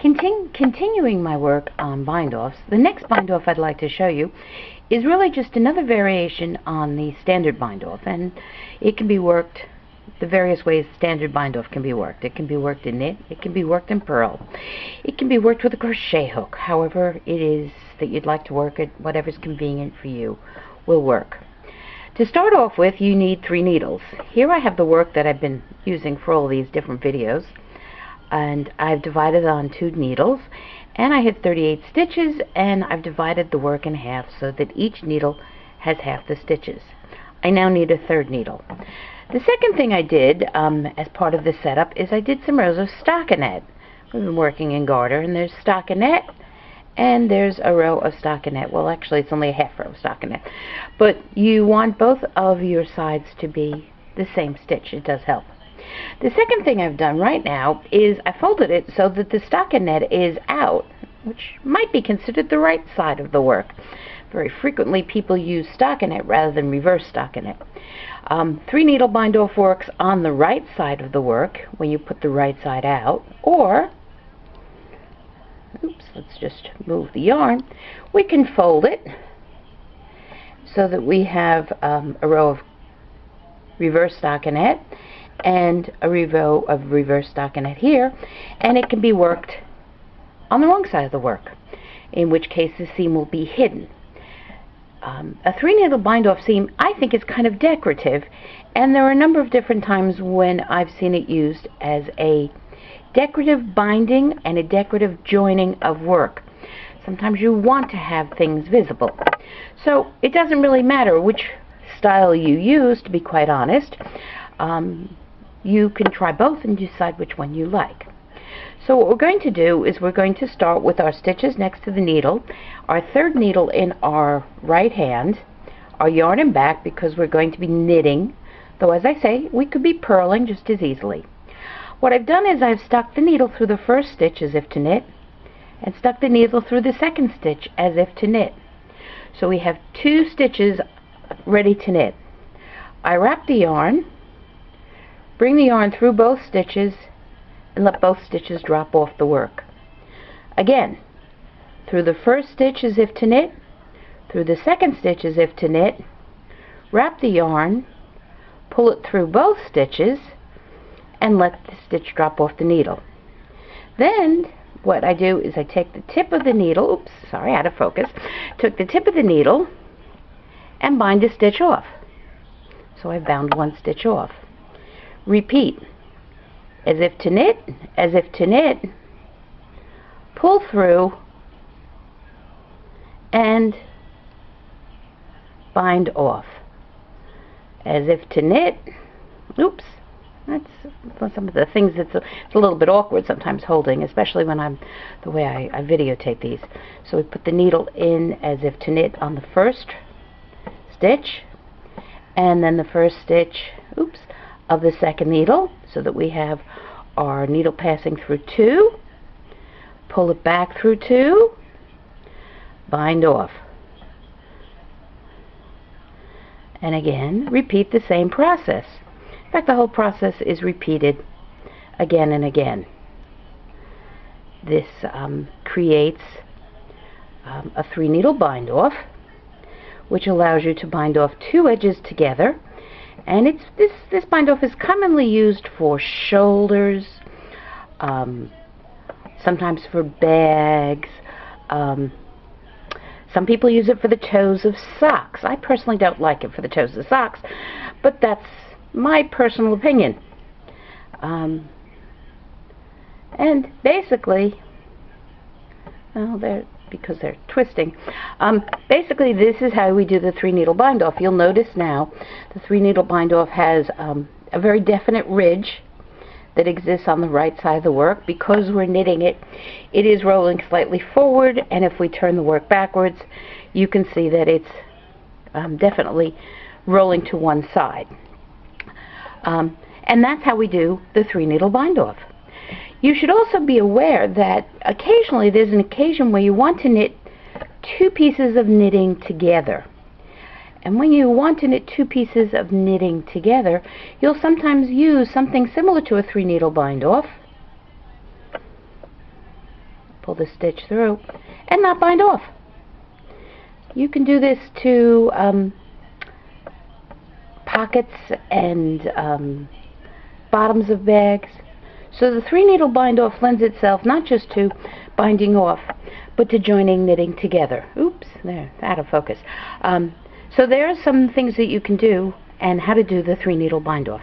Continuing my work on bind-offs, the next bind-off I'd like to show you is really just another variation on the standard bind-off, and it can be worked the various ways standard bind-off can be worked. It can be worked in knit, it can be worked in purl, it can be worked with a crochet hook. However it is that you'd like to work it, whatever's convenient for you will work. To start off with, you need 3 needles. Here I have the work that I've been using for all these different videos, and I've divided it on 2 needles, and I had 38 stitches, and I've divided the work in half so that each needle has half the stitches. I now need a 3rd needle. The second thing I did as part of this setup is I did some rows of stockinette. We've been working in garter, and there's stockinette and there's a row of stockinette. Well, actually it's only a half row of stockinette, but you want both of your sides to be the same stitch. It does help. The second thing I've done right now is I folded it so that the stockinette is out, which might be considered the right side of the work. Very frequently people use stockinette rather than reverse stockinette. 3 needle bind-off works on the right side of the work when you put the right side out, or let's just move the yarn. We can fold it so that we have a row of reverse stockinette and a row of reverse stockinette here, and it can be worked on the wrong side of the work, in which case the seam will be hidden. A 3 needle bind-off seam I think is kind of decorative, and there are a number of different times when I've seen it used as a decorative binding and a decorative joining of work. Sometimes you want to have things visible. So it doesn't really matter which style you use, to be quite honest. You can try both and decide which one you like. So what we're going to do is we're going to start with our stitches next to the needle, our 3rd needle in our right hand, our yarn and back, because we're going to be knitting, though as I say, we could be purling just as easily. What I've done is I've stuck the needle through the first stitch as if to knit, and stuck the needle through the second stitch as if to knit. So we have 2 stitches ready to knit. I wrap the yarn, bring the yarn through both stitches, and let both stitches drop off the work. Again, through the first stitch as if to knit, through the second stitch as if to knit, wrap the yarn, pull it through both stitches, and let the stitch drop off the needle. Then what I do is I take the tip of the needle, oops, sorry, out of focus, took the tip of the needle and bind a stitch off. So I bound 1 stitch off. Repeat. As if to knit, as if to knit, pull through, and bind off. As if to knit, oops, that's some of the things that's it's a little bit awkward sometimes holding, especially when I'm the way I videotape these. So we put the needle in as if to knit on the first stitch, and then the first stitch, oops, of the second needle, so that we have our needle passing through 2, pull it back through 2, bind off, and again repeat the same process. In fact, the whole process is repeated again and again. This creates a 3 needle bind off, which allows you to bind off 2 edges together. And this bind-off is commonly used for shoulders, sometimes for bags. Some people use it for the toes of socks. I personally don't like it for the toes of socks, but that's my personal opinion. And basically, well, because they're twisting. Basically, this is how we do the 3 needle bind-off. You'll notice now the 3 needle bind-off has a very definite ridge that exists on the right side of the work. Because we're knitting it, it is rolling slightly forward, and if we turn the work backwards, you can see that it's definitely rolling to one side. And that's how we do the 3 needle bind-off. You should also be aware that occasionally there's an occasion where you want to knit 2 pieces of knitting together. And when you want to knit 2 pieces of knitting together, you'll sometimes use something similar to a 3 needle bind off. pull the stitch through, and not bind off. You can do this to pockets and bottoms of bags. So the 3-needle bind off lends itself not just to binding off, but to joining knitting together. Oops, there, out of focus. So there are some things that you can do and how to do the 3-needle bind off.